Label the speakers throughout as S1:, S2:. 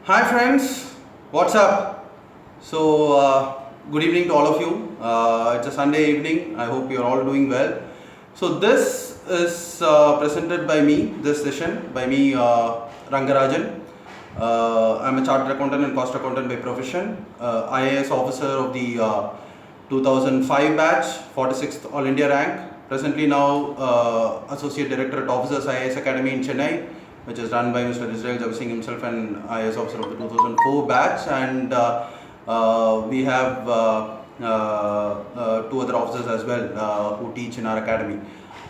S1: Hi friends, what's up? Good evening to all of you. It's a Sunday evening. I hope you're all doing well. So this is presented by me, this session by me, Rangarajan. I'm a chartered accountant and cost accountant by profession, IAS officer of the 2005 batch, 46th All India rank. Presently now Associate Director at Officers IAS Academy in Chennai, which is run by Mr. Israel Javi Singh himself, and IAS officer of the 2004 batch, and we have two other officers as well who teach in our academy.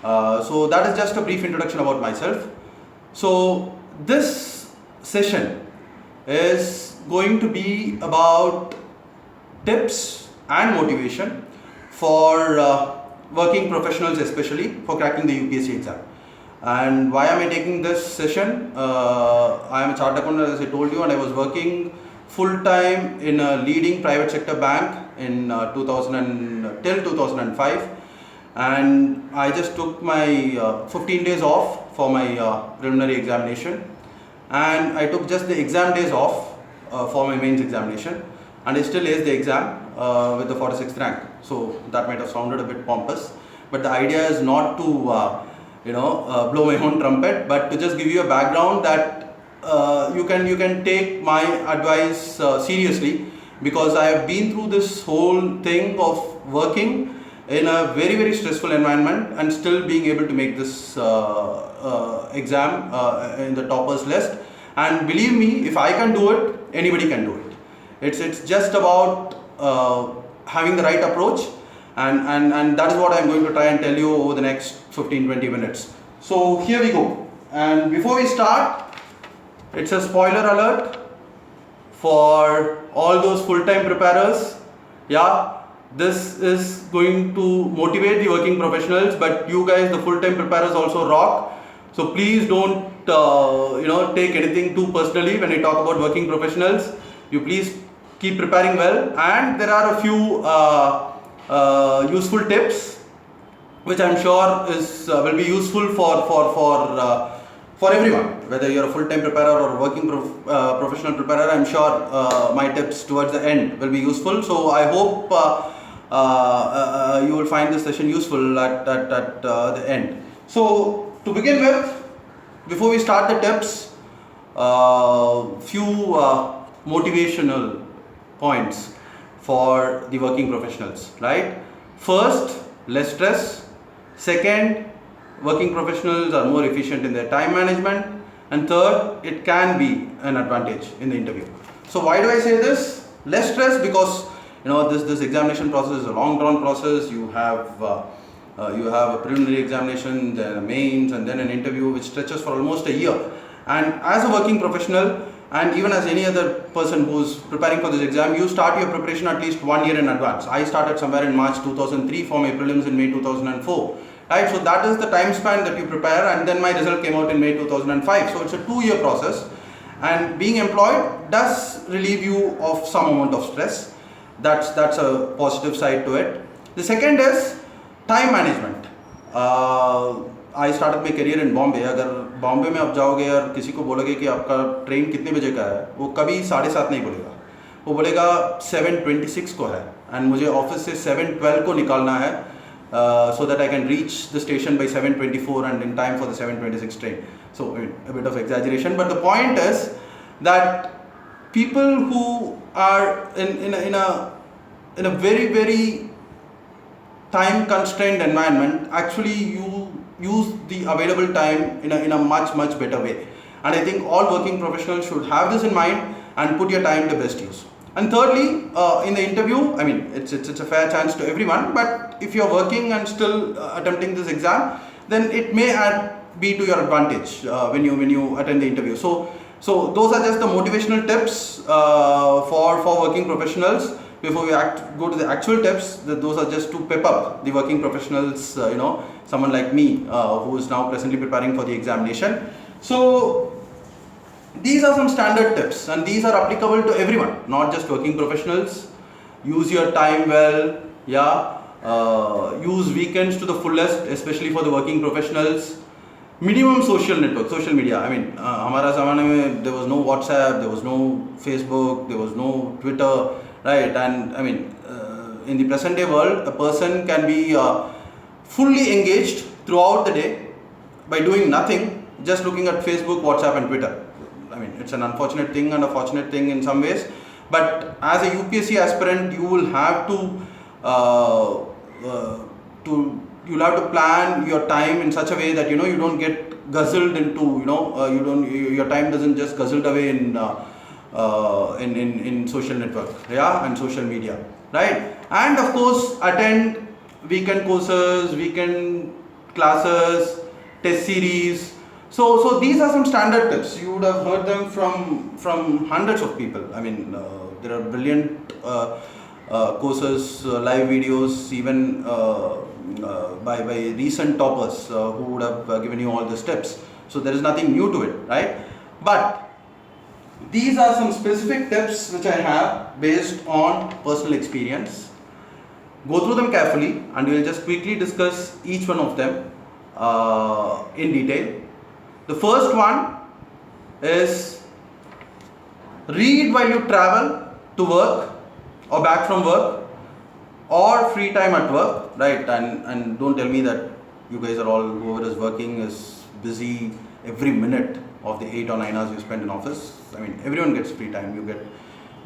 S1: So that is just a brief introduction about myself. So this session is going to be about tips and motivation for working professionals, especially for cracking the UPSC exam. And why am I taking this session? I am a chartered accountant, as I told you, and I was working full time in a leading private sector bank in till 2005. And I just took my 15 days off for my preliminary examination, and I took just the exam days off for my mains examination, and I still aced the exam with the 46th rank. So that might have sounded a bit pompous, but the idea is not to blow my own trumpet, but to just give you a background that you can take my advice seriously, because I have been through this whole thing of working in a very, very stressful environment and still being able to make this exam in the toppers list. And believe me, if I can do it, anybody can do it. It's just about having the right approach, and that is what I'm going to try and tell you over the next 15-20 minutes. So here we go. And before we start, it's a spoiler alert for all those full-time preparers. Yeah, this is going to motivate the working professionals, but you guys, the full-time preparers, also rock. So please don't take anything too personally when we talk about working professionals. You please keep preparing well, and there are a few useful tips which I'm sure will be useful for everyone, whether you're a full-time preparer or a working professional preparer. I'm sure my tips towards the end will be useful. So I hope you will find this session useful at the end. So to begin with, before we start the tips, few motivational points for the working professionals, right? First, less stress. Second, working professionals are more efficient in their time management. And third, it can be an advantage in the interview. So why do I say this? Less stress, because this examination process is a long drawn process. You have a preliminary examination, then a mains, and then an interview which stretches for almost a year. And as a working professional, and even as any other person who's preparing for this exam, you start your preparation at least 1 year in advance. I started somewhere in March 2003 for my prelims in May 2004. Right, so that is the time span that you prepare, and then my result came out in May 2005. So it's a 2-year process, and being employed does relieve you of some amount of stress. That's a positive side to it. The second is time management. I started my career in Bombay. अगर बॉम्बे में आप जाओगे और किसी को बोलोगे कि आपका ट्रेन कितने बजे का है, वो कभी 7:30 नहीं बोलेगा, वो बोलेगा 7:26 को है, एंड मुझे ऑफिस से 7:12 को निकालना है, so that I can reach the station by 7:24 and in time for the 7:26 train. So a bit of exaggeration, but the point is that people who are in a very, very time constrained environment, actually you use the available time in a much better way. And I think all working professionals should have this in mind and put your time to best use. And thirdly, in the interview, I mean, it's a fair chance to everyone, but if you're working and still attempting this exam, then it may be to your advantage when you attend the interview. So those are just the motivational tips for working professionals. Before we go to the actual tips, those are just to pep up the working professionals, someone like me who is now presently preparing for the examination. So these are some standard tips, and these are applicable to everyone, not just working professionals. Use your time well, use weekends to the fullest, especially for the working professionals. minimum social network, social media. I mean, हमारा ज़माने में there was no WhatsApp, there was no Facebook, there was no Twitter, right? And I mean, in the present day world, a person can be fully engaged throughout the day by doing nothing, just looking at Facebook, WhatsApp, and Twitter. I mean, it's an unfortunate thing and a fortunate thing in some ways. But as a UPSC aspirant, you will have you'll have to plan your time in such a way that you don't get guzzled into your time doesn't just guzzled away in social network, and social media, right? And of course, attend weekend courses, weekend classes, test series. So these are some standard tips. You would have heard them from hundreds of people. I mean, there are brilliant courses, live videos, even by recent toppers who would have given you all the steps. So there is nothing new to it, right? But these are some specific tips which I have based on personal experience. Go through them carefully, and we will just quickly discuss each one of them in detail. The first one is read while you travel to work or back from work or free time at work, right? And don't tell me that you guys are all, whoever is working is busy every minute of the 8 or 9 hours you spend in office. I mean, everyone gets free time. You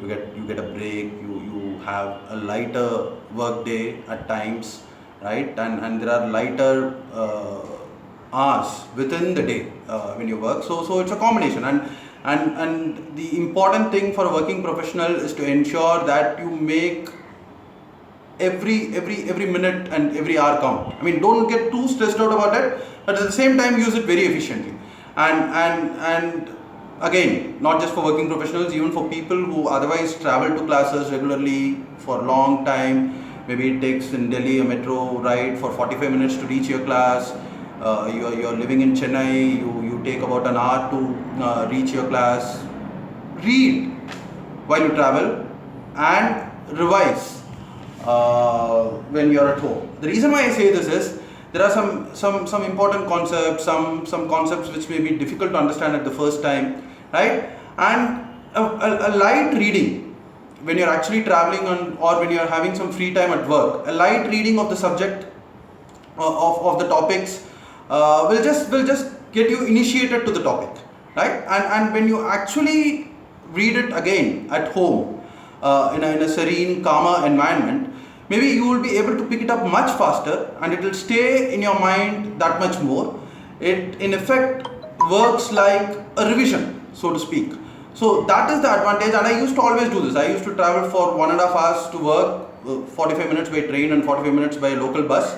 S1: get a break. You have a lighter work day at times, right? And there are lighter hours within the day when you work. So it's a combination. And the important thing for a working professional is to ensure that you make every minute and every hour count. I mean, don't get too stressed out about it, but at the same time use it very efficiently. And again, not just for working professionals, even for people who otherwise travel to classes regularly for a long time. Maybe it takes in Delhi a metro ride for 45 minutes to reach your class. You're living in Chennai, you take about an hour to reach your class. Read while you travel and revise when you're at home. The reason why I say this is there are some important concepts, some concepts which may be difficult to understand at the first time, right? And a light reading when you're actually traveling or when you're having some free time at work, a light reading of the subject of the topics will just get you initiated to the topic, right? And when you actually read it again at home in a serene, calmer environment, maybe you will be able to pick it up much faster and it will stay in your mind that much more. It in effect works like a revision, so to speak. So that is the advantage, and I used to always do this. I used to travel for 1.5 hours to work, 45 minutes by train and 45 minutes by local bus,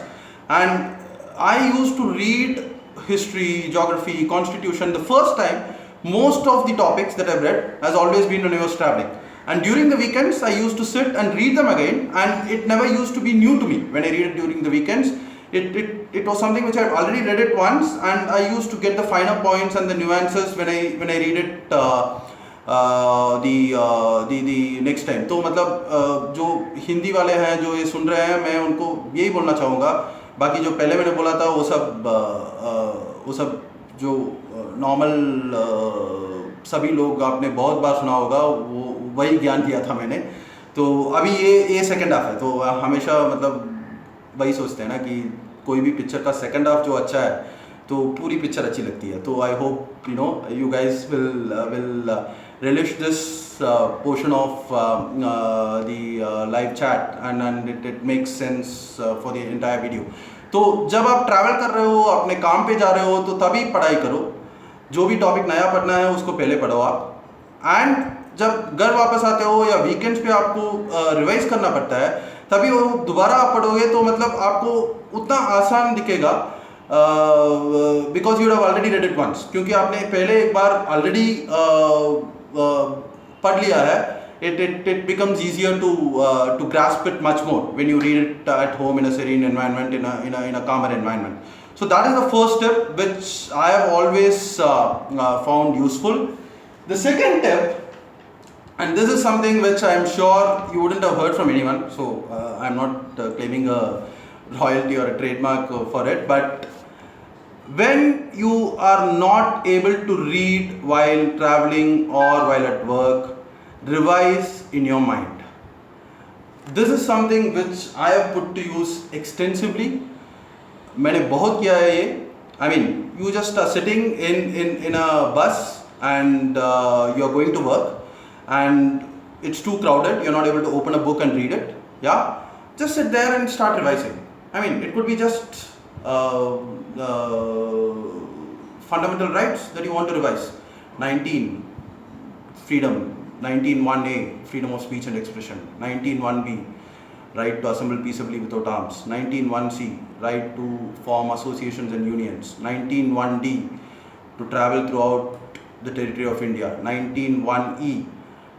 S1: and I used to read history, geography, constitution. The first time, most of the topics that I've read has always been when I was traveling. And during the weekends, I used to sit and read them again, and it never used to be new to me when I read it during the weekends. It was something which I've already read it once, and I used to get the finer points and the nuances when I read it the next time. तो मतलब जो हिंदी वाले हैं जो ये सुन रहे हैं, मैं उनको यही बोलना चाहूँगा. बाकी जो पहले मैंने बोला था वो सब जो नॉर्मल सभी लोग आपने बहुत बार सुना होगा, वो वही ज्ञान दिया था मैंने. तो अभी ये सेकंड हाफ है, तो हमेशा मतलब वही सोचते हैं ना कि कोई भी पिक्चर का सेकंड हाफ जो अच्छा है तो पूरी पिक्चर अच्छी लगती है. तो I hope you guys will relish this portion of the live chat and it makes sense for the entire video. तो जब आप ट्रैवल कर रहे हो, अपने काम पे जा रहे हो, तो तभी पढ़ाई करो. जो भी टॉपिक नया पढ़ना है उसको पहले पढ़ो आप. एंड जब घर वापस आते हो या वीकेंड्स पे आपको रिवाइज करना पड़ता है, तभी वो दोबारा आप पढ़ोगे तो मतलब आपको उतना आसान दिखेगा, because you have already read it once, क्योंकि आपने पहले एक बार ऑलरेडी पढ़ लिया है. It becomes easier to grasp it much more when you read it at home in a serene environment, in a calmer environment. So that is the first step which I have always found useful. The second tip, and this is something which I am sure you wouldn't have heard from anyone, so I am not claiming a royalty or a trademark for it, but when you are not able to read while traveling or while at work, revise in your mind. This is something which I have put to use extensively. मैंने बहुत किया है ये. I mean, you just are sitting in a bus and you are going to work and it's too crowded, you're not able to open a book and read it. Yeah, just sit there and start revising. I mean, it could be just fundamental rights that you want to revise. 19, freedom. 19.1a, freedom of speech and expression. 19.1b, right to assemble peaceably without arms. 19.1c, right to form associations and unions. 19.1d, to travel throughout the territory of India. 19.1e,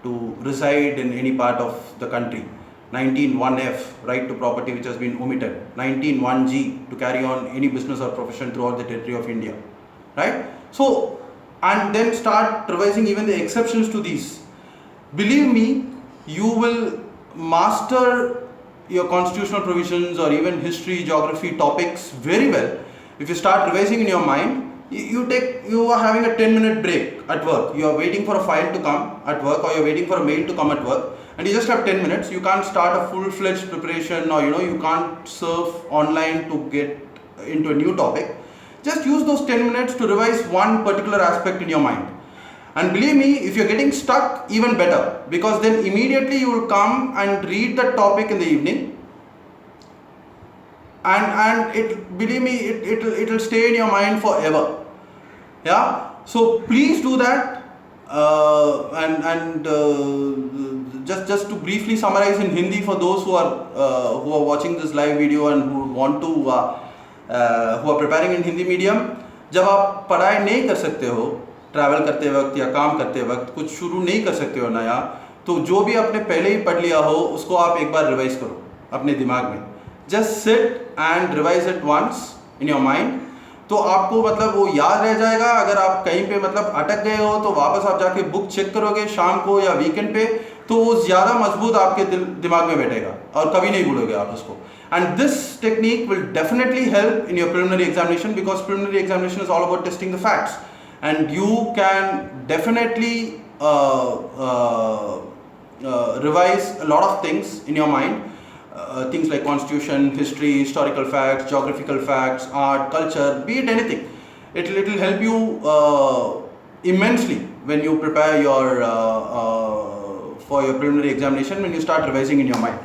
S1: to reside in any part of the country. 19.1f, right to property which has been omitted. 19.1g, to carry on any business or profession throughout the territory of India. Right? So, and then start revising even the exceptions to these. Believe me, you will master your constitutional provisions or even history, geography topics very well if you start revising in your mind. You are having a 10-minute break at work. You are waiting for a file to come at work, or you are waiting for a mail to come at work, and you just have 10 minutes. You can't start a full-fledged preparation, or you can't surf online to get into a new topic. Just use those 10 minutes to revise one particular aspect in your mind. And believe me, if you're getting stuck, even better, because then immediately you will come and read that topic in the evening, and believe me, it will stay in your mind forever. Yeah, so please do that. Just to briefly summarize in Hindi for those who are watching this live video and who want to who are preparing in Hindi medium. जब आप पढ़ाई नहीं कर सकते हो, travel करते वक्त या काम करते वक्त कुछ शुरू नहीं कर सकते हो नया, तो जो भी आपने पहले ही पढ़ लिया हो उसको आप एक बार रिवाइज करो अपने दिमाग में. Just sit and revise it once in your mind. तो आपको मतलब वो याद रह जाएगा. अगर आप कहीं पे मतलब अटक गए हो तो वापस आप जाके बुक चेक करोगे शाम को या वीकेंड पे, तो वो ज़्यादा मजबूत आपके दिमाग में बैठेगा और कभी नहीं भूलोगे आप उसको. And this technique will definitely help in your preliminary examination, because preliminary examination is all about testing the facts, and you can definitely revise a lot of things in your mind. Things like constitution, history, historical facts, geographical facts, art, culture, be it anything. It will help you immensely when you prepare for your preliminary examination, when you start revising in your mind.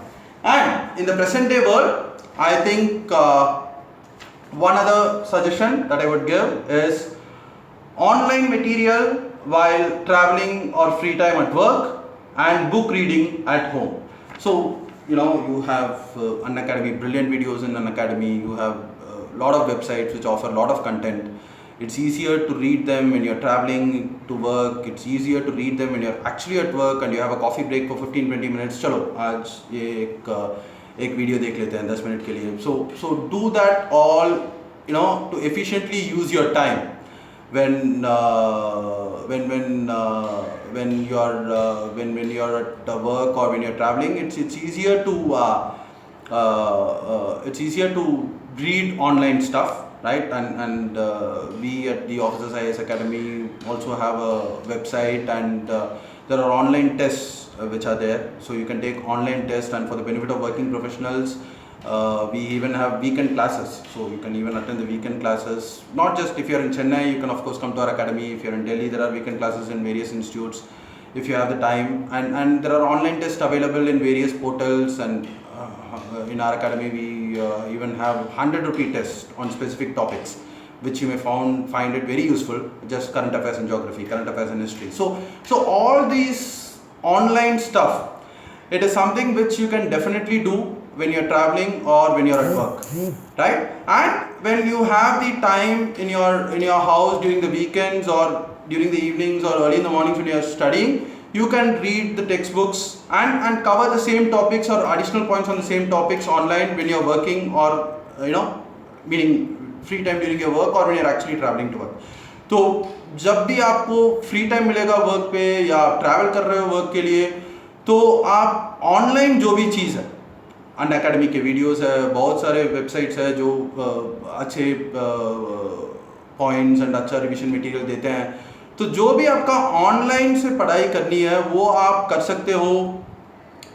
S1: And in the present day world, I think one other suggestion that I would give is online material while traveling or free time at work, and book reading at home. So, you have Unacademy, brilliant videos in Unacademy. You have a lot of websites which offer a lot of content. It's easier to read them when you're traveling to work. It's easier to read them when you're actually at work and you have a coffee break for 15-20 minutes. चलो आज ये एक video देख लेते हैं 10 minute के लिए. So do that all, to efficiently use your time when you're at work or when you're traveling. It's easier to read online stuff. Right, and we at the Officers IAS Academy also have a website, and there are online tests which are there, so you can take online tests. And for the benefit of working professionals, we even have weekend classes, so you can even attend the weekend classes. Not just if you're in Chennai, you can of course come to our academy. If you're in Delhi, there are weekend classes in various institutes if you have the time, and there are online tests available in various portals. And in our academy we even have 100 rupee tests on specific topics which you may find it very useful, just current affairs and geography, current affairs and history. So all these online stuff, it is something which you can definitely do when you're traveling or when you're at work, right? And when you have the time in your house during the weekends or during the evenings or early in the mornings when you're studying, you can read the textbooks and cover the same topics or additional points on the same topics online when you're working, or meaning free time during your work or when you're actually traveling to work. तो जब भी आपको free time मिलेगा work पे या travel कर रहे हो वर्क के लिए, तो आप ऑनलाइन जो भी चीज़ है, अनअकैडमी के वीडियोस है, बहुत सारे वेबसाइट्स है जो अच्छे पॉइंट्स एंड अच्छा रिविजन मटेरियल देते हैं। तो जो भी आपका ऑनलाइन से पढ़ाई करनी है वो आप कर सकते हो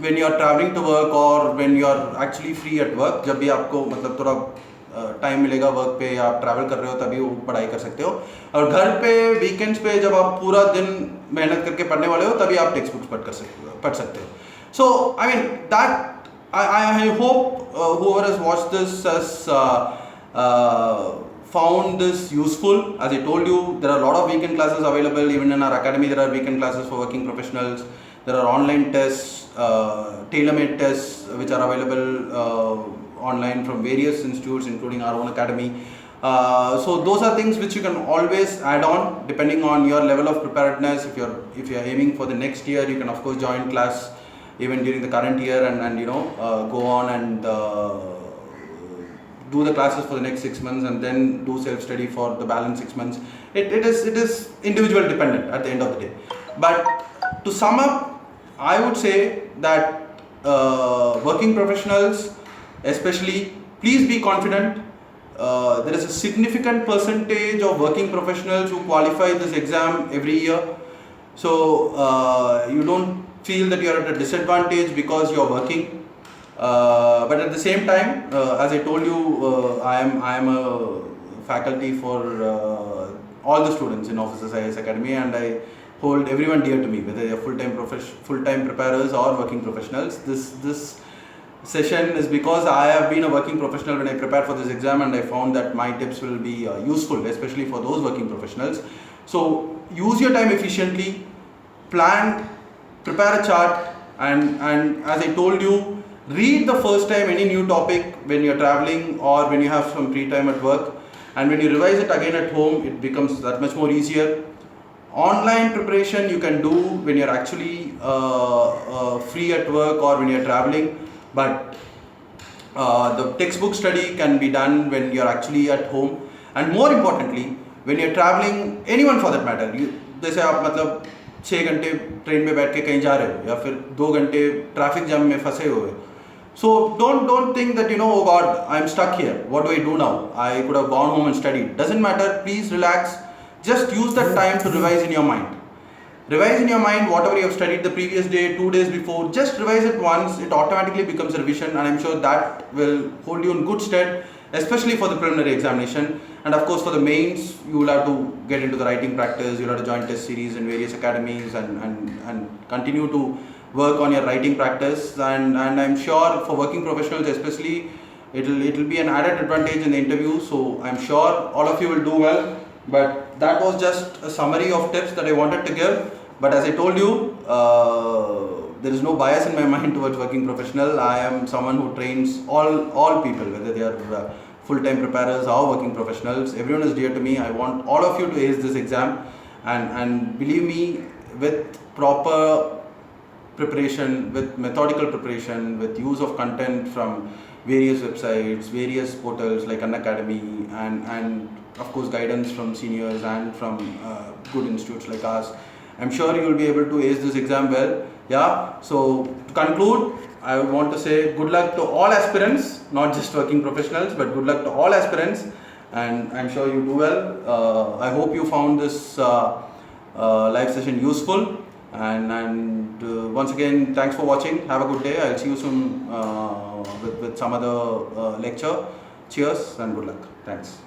S1: when you are traveling to work or when you are actually free at work। जब भी आपको मतलब थोड़ा टाइम मिलेगा वर्क पे या आप ट्रैवल कर रहे हो तभी वो पढ़ाई कर सकते हो। और घर पे वीकेंड्स पे जब आप पूरा दिन मेहनत करके पढ़ने वाले हो तभी आप टेक्स्ट बुक्स पढ़ सकते हो। So I mean that I hope whoever has watched this has found this useful। As I told you, there are a lot of weekend classes available. Even in our academy there are weekend classes for working professionals. There are online tests, tailor-made tests which are available online from various institutes including our own academy। So those are things which you can always add on depending on your level of preparedness। If you're aiming for the next year, you can of course join class even during the current year and you know go on and do the classes for the next 6 months and then do self-study for the balance 6 months। It is individual dependent at the end of the day। But to sum up, I would say that working professionals especially, please be confident। There is a significant percentage of working professionals who qualify this exam every year। So you don't feel that you are at a disadvantage because you are working। But at the same time, as I told you, I am a faculty for all the students in Officers IAS Academy, and I hold everyone dear to me, whether they are full-time preparers or working professionals। This session is because I have been a working professional when I prepared for this exam, and I found that my tips will be useful, especially for those working professionals। So use your time efficiently, plan, prepare a chart, and as I told you, read the first time any new topic when you're traveling or when you have some free time at work, and when you revise it again at home, it becomes that much more easier। Online preparation you can do when you're actually free at work or when you're traveling, but the textbook study can be done when you're actually at home। And more importantly, when you're traveling, anyone for that matter, जैसे आप मतलब 6 घंटे train में बैठ के कहीं जा रहे हो या फिर 2 घंटे ट्रैफिक जैम में फंसे हुए, so don't think that you know, oh God, I'm stuck here, what do I do now, I could have gone home and studied। Doesn't matter, please relax, just use that time to revise in your mind। Revise in your mind whatever you have studied the previous day, 2 days before, just revise it once, it automatically becomes a revision, and I'm sure that will hold you in good stead, especially for the preliminary examination। And of course for the mains, you will have to get into the writing practice, you will have to join test series in various academies and continue to work on your writing practice। And I'm sure for working professionals especially, it'll be an added advantage in the interview, so I'm sure all of you will do well। But that was just a summary of tips that I wanted to give। But as I told you, there is no bias in my mind towards working professional। I am someone who trains all people, whether they are full-time preparers or working professionals, everyone is dear to me। I want all of you to ace this exam, and believe me, with proper preparation, with methodical preparation, with use of content from various websites, various portals like Unacademy, and of course guidance from seniors and from good institutes like us, I'm sure you will be able to ace this exam well। Yeah, so to conclude, I would want to say good luck to all aspirants, not just working professionals, but good luck to all aspirants, and I'm sure you do well। I hope you found this live session useful, and once again, thanks for watching, have a good day, I'll see you soon with some other lecture। Cheers and good luck, thanks।